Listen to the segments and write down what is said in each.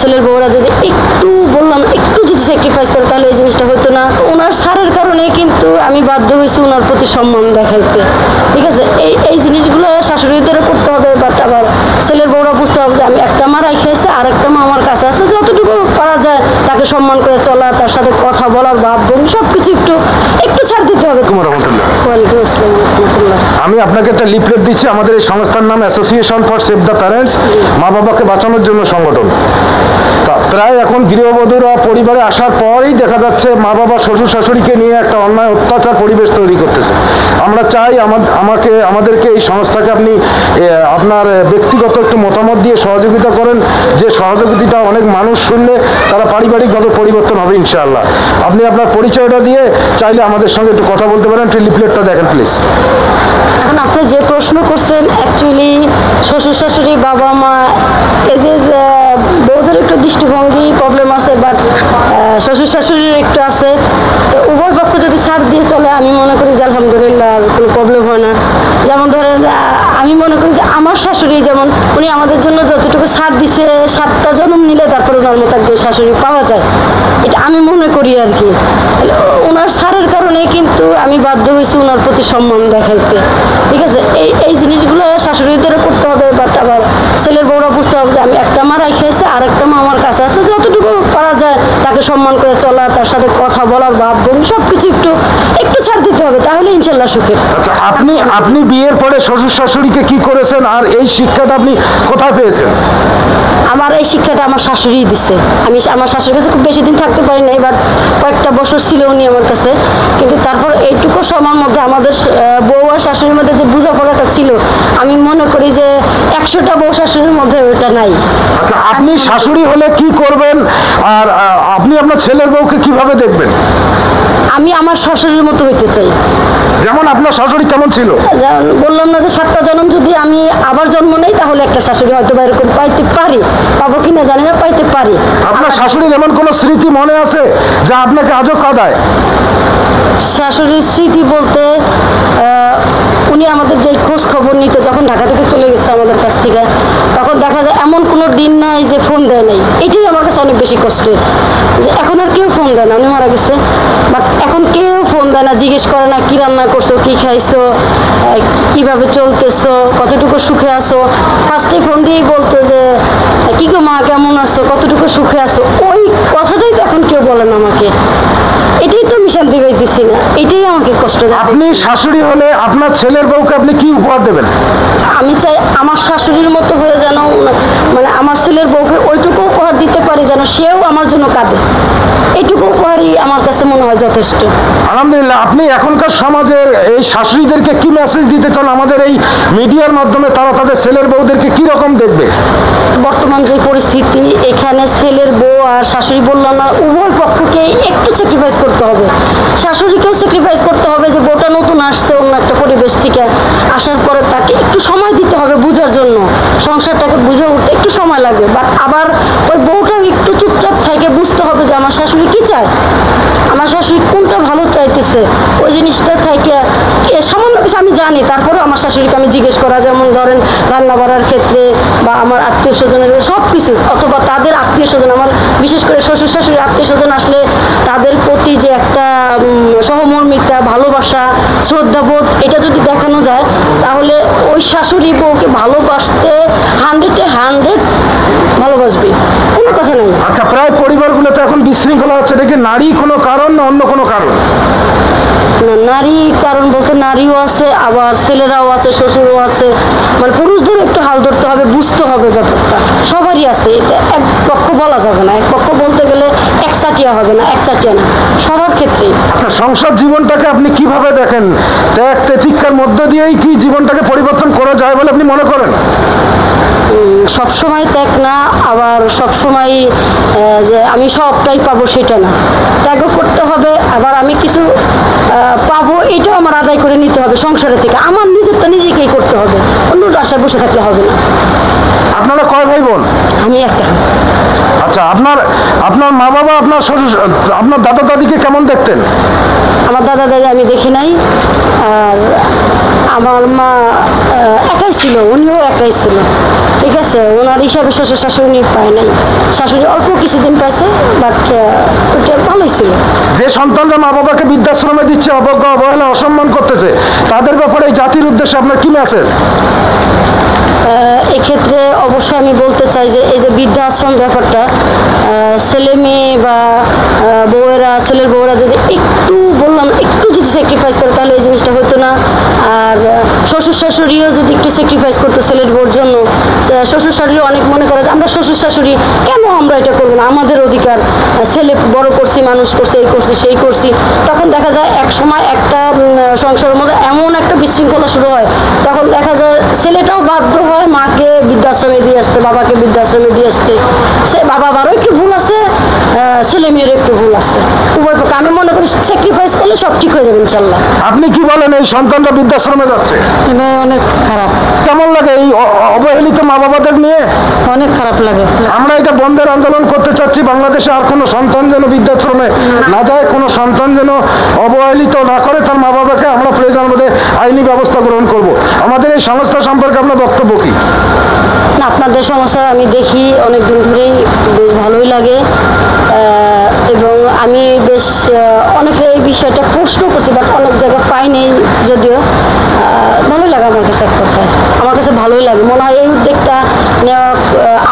ছেলের বউরা যদি একটু বললাম একটু যদি স্যাক্রিফাইস করে তাহলে এই জিনিসটা হতো না। ওনার স্যারের কারণে কিন্তু আমি বাধ্য হয়েছি ওনার প্রতি সম্মান দেখাইতে। ঠিক আছে, এই জিনিসগুলো শাশুড়িদেরও করতে হবে, বাট আবার ছেলের বউরা বুঝতে হবে যে আমি একটা মা রাইখাইছে আর একটা মা আমার কাছে আছে, যতটুকু পারা যায় তাকে সম্মান করে চলা, তার সাথে কথা বলার ভাব ভঙ্গি সবকিছু একটু ছাড় দিতে হবে। ওয়ালাইকুম আসসালাম রহমতুল্লাহ। আমি আপনাকে একটা লিফলেট দিচ্ছি, আমাদের এই সংস্থার নাম association for save the parents, মা বাবাকে বাঁচানোর জন্য সংগঠন। প্রায় এখন গৃহবধূরা পরিবারে আসার পরেই দেখা যাচ্ছে মা বাবা শ্বশুর শাশুড়িকে নিয়ে একটা অন্যায় অত্যাচার পরিবেশ তৈরি করতেছে। আমরা চাই আমাদেরকে এই সংস্থাকে আপনি আপনার ব্যক্তিগত একটু মতামত দিয়ে সহযোগিতা করেন, যে সহযোগিতা অনেক মানুষ শুনলে তারা পারিবারিকভাবে পরিবর্তন হবে ইনশাআল্লাহ। আপনি আপনার পরিচয়টা দিয়ে চাইলে আমাদের সঙ্গে একটু কথা বলতে পারেন। একটু লিফলেটটা দেখেন প্লিজ। এখন আপনি যে প্রশ্ন করছেন, অ্যাকচুয়ালি শ্বশুর শাশুড়ি বাবা মা এদের বউদের একটু দৃষ্টিভঙ্গি প্রবলেম আছে, বাট শ্বশুর শাশুড়ির একটু আছে। তো উভয় পক্ষ যদি ছাড় দিয়ে চলে আমি মনে করি যে আলহামদুলিল্লাহ কোনো প্রবলেম হয় না। যেমন ধরেন আমি মনে করি যে আমার শাশুড়ি যেমন উনি আমাদের জন্য যতটুকু ছাড় দিছে, 7টা জন্ম নিলে তারপরে ওনার মতো একজন শাশুড়ি পাওয়া যায়, এটা আমি মনে করি আর কি। ওনার ছাড়ের কারণে কিন্তু আমি বাধ্য হয়েছি ওনার প্রতি সম্মান দেখাইতে। ঠিক আছে, এই জিনিসগুলো শাশুড়িদেরও করতে হবে, বাট আবার ছেলের বউরা বুঝতে হবে যে আমি একটা মা রাইখাইছে আর একটা মা আমার কাছে আছে, যতটুকু পারা যায় তাকে সম্মান করে চলা, তার সাথে কথা বলার ভাব ভঙ্গি সবকিছু একটু ছাড় দিতে হবে, তাহলে ইনশাল্লাহ সুখের। আচ্ছা, আপনি বিয়ের পরে শ্বশুর শাশুড়িকে কি করেছেন আর এই শিক্ষাটা আপনি কোথায় পেয়েছেন? আমার এই শিক্ষাটা আমার শাশুড়ি দিছে। আমি আমার শাশুড়ির কাছে খুব বেশি দিন থাকতে পারি নাই, বাট কয়েকটা বছর ছিল উনি আমার কাছে। কিন্তু তারপর এইটুকু সময়ের মধ্যে আমাদের বউ আর শাশুড়ির মধ্যে যে বোঝাপড়াটা ছিল, আমি মনে করি যে 100টা বউ শাশুড়ির মধ্যে ওইটা নাই। আচ্ছা, আপনি শাশুড়ি হলে কি করবেন আর আপনি আপনার ছেলের বউকে কিভাবে দেখবেন? আমি আমার শাশুড়ির মতো হইতে চাই। যেমন আপনার শাশুড়ি কেমন ছিল? বললাম না যে 7টা জন্ম যদি আমি আবার জন্ম নেই তাহলে একটা শাশুড়ি হয়তো বা এরকম পাইতে পারি, পাবো কিনা জানি না, পাইতে পারি। আপনার শাশুড়ির এমন কোনো স্মৃতি মনে আছে যা আপনাকে আজও কাঁদায়? শাশুড়ির স্মৃতি বলতে উনি আমাদের যে খোঁজ খবর নিতে যখন ঢাকা থেকে চলে গেছে আমাদের কাছ থেকে, তখন দেখা যায় এমন কোনো দিন নাই যে ফোন দেয় নাই। এটাই আমার কাছে অনেক বেশি কষ্টের, যে এখন আর কেউ ফোন দেয় না, উনি মারা গেছে, বাট এখন কেউ ফোন দেয় না, জিজ্ঞেস করে না কি রান্না করছো, কি খাইছো, কিভাবে চলতেছো, কতটুকু সুখে আছো। ফার্স্টে ফোন দিয়েই বলতো যে কি গো মা কেমন আছো, কতটুকু সুখে আছো। ওই কথাটাই তো এখন কেউ বলে না আমাকে। এটাই তো আমি শান্তি পাইতেছি না, এটাই আমাকে কষ্ট দেয়। আপনি শাশুড়ি হলে আপনার ছেলের বউকে আপনি কি উপহার দেবেন? আমি চাই আমার শাশুড়ির মতো হয়ে যেন মানে আমার ছেলের বউকে ওইটুকু উপহার দিতে পারি যেন সেও আমার জন্য কাঁদে। এইটুকু উপহারই আমার কাছে মনে হয় যথেষ্ট। আলহামদুলিল্লাহ। আপনি এখনকার সমাজের এই শাশুড়িদেরকে কি মেসেজ দিতে চান আমাদের এই মিডিয়ার মাধ্যমে? তারা তাদের ছেলের বউদেরকে কি রকম দেখবে? বর্তমান যে পরিস্থিতি, এখানে ছেলের বউ আর শাশুড়ি বললাম না, উভয় পক্ষকে একটু স্যাক্রিফাইস করতে হবে। শাশুড়িকেও স্যাক্রিফাইস করতে হবে যে বউটা নতুন আসছে অন্য একটা পরিবেশ থেকে, আসার পরে তাকে একটু সময় দিতে হবে বোঝার জন্য, সংসারটাকে বুঝে উঠতে একটু সময় লাগবে। বাট আবার ওই বউটাও একটু চুপচাপ থেকে বুঝতে হবে যে আমার শাশুড়ি কি চায়, আমার শাশুড়ি কোনটা ভালো চাইতেছে। ওই জিনিসটা থেকে সামান্য কিছু আমি জানি, তারপরেও আমার শাশুড়িকে আমি জিজ্ঞেস করা, যেমন ধরেন রান্না বাড়ার ক্ষেত্রে বা আমার আত্মীয় স্বজনের সব কিছু, অথবা তাদের আত্মীয় স্বজন, আমার বিশেষ করে শ্বশুর শাশুড়ির আত্মীয় স্বজন আসলে তাদের প্রতি যে একটা সহমর্মিতা, ভালোবাসা, শ্রদ্ধাবোধ, এটা যদি দেখানো যায় তাহলে ওই শাশুড়ি বউকে ভালোবাসতে 100-এ 100 ভালোবাসবে, কোনো কথা নেই। আচ্ছা, প্রায় পরিবারগুলোতে এখন বিশৃঙ্খলা হচ্ছে, এটা কি নারী কোনো কারণ না অন্য কোনো কারণ? নারী কারণ বলতে নারীও আছে, আবার ছেলেরাও আছে, শ্বশুরও আছে, মানে পুরুষদের একটু হাল ধরতে হবে, বুঝতে হবে ব্যাপারটা সবারই আছে। এটা এক পক্ষ বলা যাবে না, এক পক্ষ বলতে গেলে একচাটিয়া হবে না, একচাটিয়া না, সবার ক্ষেত্রেই। আচ্ছা, সংসার জীবনটাকে আপনি কিভাবে দেখেন? ত্যাগ তিতিক্ষার মধ্য দিয়েই কি জীবনটাকে পরিবর্তন করা যায় বলে আপনি মনে করেন? সবসময় ত্যাগ না, আবার সবসময় যে আমি সবটাই পাবো সেটা না, ত্যাগও করতে হবে, আবার আমি কিছু পাবো এটাও আমার আদায় করে নিতে হবে সংসারের থেকে। আমার নিজেরটা নিজেকেই করতে হবে, অন্যর আশায় বসে থাকলে হবে না। আপনারা কয় ভাই বোন? আমি একটা। আচ্ছা, আপনার মা বাবা, আপনার শ্বশুর, আপনার দাদা দাদিকে কেমন দেখতেন? আমার দাদা দাদি আমি দেখি নাই, আর আমার মা একাই ছিল, উনিও একাই ছিল, ঠিক আছে। ওনার হিসাবে শ্বশুর শাশুড়ি পায় নাই, শাশুড়ি অল্প কিছুদিন পাইছে, বাট ওটা ভালোই ছিল। যে সন্তানরা মা বাবাকে বৃদ্ধাশ্রমে দিচ্ছে, অবজ্ঞা অবহেলা অসম্মান করতেছে, তাদের ব্যাপারে এই জাতির উদ্দেশ্যে আপনার কি মেসেজ? এক্ষেত্রে অবশ্যই আমি বলতে চাই যে এই যে বৃদ্ধাশ্রম ব্যাপারটা, ছেলে মেয়ে বা বউয়েরা, ছেলের বউয়েরা যদি একটু বললাম একটু যদি স্যাক্রিফাইস করে তাহলে এই জিনিসটা হতো না। আর শ্বশুর শাশুড়িও যদি একটু স্যাক্রিফাইস করতো ছেলের বউর জন্য, শ্বশুর শাশুড়ি অনেক মনে করে যে আমরা শ্বশুর শাশুড়ি কেন আমরা এটা করবো না, আমাদের অধিকার, ছেলে বড় করছি, মানুষ করছি, এই করছি সেই করছি। তখন দেখা যায় এক সময় একটা সংসারের মধ্যে এমন একটা বিশৃঙ্খলা শুরু হয়, তখন দেখা যায় ছেলেটাও বাধ্য হয় মাকে বৃদ্ধাশ্রমে দিয়ে আসতে, বাবাকে বৃদ্ধাশ্রমে দিয়ে আসতে। সে বাবা বারও একটু ভুল আছে, ছেলে মেয়ের একটু ভুল আছে, উভয় পক্ষে। আমি মনে করি স্যাক্রিফাইস করলে সব ঠিক হয়ে যাবে ইনশাল্লাহ। আপনি কি বলেন এই সন্তানরা বৃদ্ধাশ্রমে যাচ্ছে? এটা অনেক খারাপ। কেমন লাগে এই অবহেলিত মা বাবাদের নিয়ে? অনেক খারাপ লাগে। আমরা এটা বন্ধের আন্দোলন করতে চাচ্ছি, বাংলাদেশে আর কোনো সন্তান যেন বৃদ্ধাশ্রমে না যায়, কোনো সন্তান যেন অবহেলিত না করে তার মা বাবাকে। আমরা প্রয়োজন মধ্যে আইনি ব্যবস্থা গ্রহণ করব। আমাদের এই সংস্থা সম্পর্কে আপনার বক্তব্য কি? না, আপনাদের সমস্যা আমি দেখি অনেক দিন ধরেই, বেশ ভালোই লাগে। এবং আমি বেশ অনেকে এই বিষয়টা প্রশ্ন করছি, বাট অনেক জায়গায় পাই নেই, যদিও ভালোই লাগে আমার কাছে। এক কথায় আমার কাছে ভালোই লাগে, মনে হয় এই উদ্যোগটা নেওয়া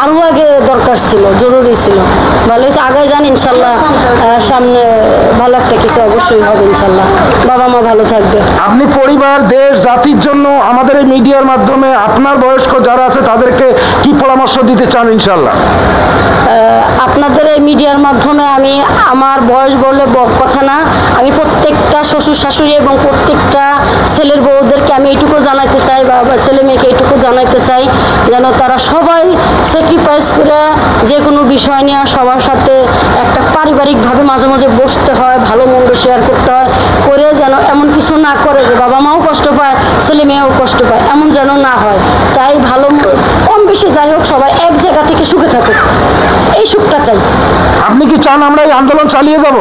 আরও আগে দরকার ছিল, জরুরি ছিল। ভালো হয়েছে, আগে যান ইনশাল্লাহ, সামনে ভালো একটা কিছু অবশ্যই হবে ইনশাল্লাহ, বাবা মা ভালো থাকবে। আপনি পরিবার, দেশ, জাতির জন্য আমাদের এই মিডিয়ার মাধ্যমে আপনার বয়স্ক যারা আছে তাদেরকে কি পরামর্শ দিতে চান ইনশাল্লাহ? আপনাদের এই মিডিয়ার মাধ্যমে আমি আমার বয়স বললে কথা না, আমি প্রত্যেকটা শ্বশুর শাশুড়ি এবং প্রত্যেকটা ছেলের বউদেরকে আমি এইটুকু জানাইতে চাই, বা ছেলে মেয়েকে এইটুকু জানাইতে চাই, যেন তারা সবাই স্যাক্রিফাইস করে যে কোনো বিষয় নিয়ে সবার সাথে একটা পারিবারিকভাবে মাঝে মাঝে বসতে হয়, ভালো মন্দ শেয়ার করতে হয়, করে যেন এমন কিছু না করে যে বাবা মাও কষ্ট পায়, ছেলে মেয়েও কষ্ট পায়, এমন যেন না হয়। চাই ভালো কম বেশি যাই হোক সবাই এক জায়গা থেকে সুখে থাকুক, এই সুখটা চাই। আপনি কি চান আমরা এই আন্দোলন চালিয়ে যাব?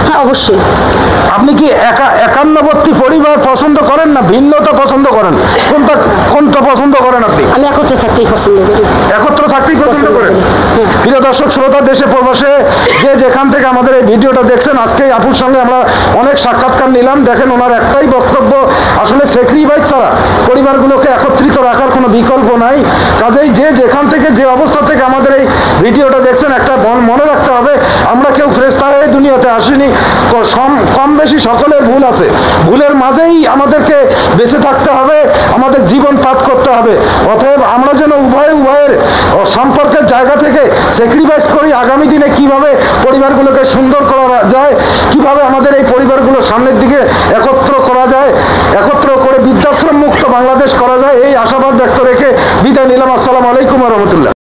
হ্যাঁ, অবশ্যই। আপনি কি একান্নবর্তী পরিবার পছন্দ করেন না ভিন্নতা পছন্দ করেন? কোনটা পছন্দ করেন আপনি? আমি একত্রে থাকতেই পছন্দ করি। একত্র থাকতেই পছন্দ করেন? প্রিয় দর্শক শ্রোতা, দেশে প্রবাসে যে যেখান থেকে আমাদের এই ভিডিওটা দেখছেন, আজকে এই আপুর সঙ্গে আমরা অনেক সাক্ষাৎকার নিলাম। দেখেন ওনার একটাই বক্তব্য, আসলে স্যাক্রিফাইস ছাড়া পরিবারগুলোকে একত্রিত রাখার কোনো বিকল্প নাই। কাজেই যে যেখান থেকে যে অবস্থা থেকে আমাদের এই ভিডিওটা দেখছেন, একটা মনে রাখতে হবে আমরা কেউ ফেরেশতা হয়ে দুনিয়াতে আসিনি, কম বেশি সকলের ভুল আছে, ভুলের মাঝেই আমাদেরকে বেঁচে থাকতে হবে, আমাদের জীবন পাত করতে হবে। অতএব আমরা যেন উভয়ের সম্পর্কের জায়গা থেকে স্যাক্রিফাইস করি, আগামী দিনে কিভাবে পরিবারগুলোকে সুন্দর করা যায়, কিভাবে আমাদের এই পরিবারগুলো সামনের দিকে একত্র করা যায়, একত্র করে বৃদ্ধাশ্রম মুক্ত বাংলাদেশ করা যায়, এই আশাবাদ ব্যক্ত রেখে বিদায় নিলাম। আসসালামু আলাইকুম ওয়া রাহমাতুল্লাহ।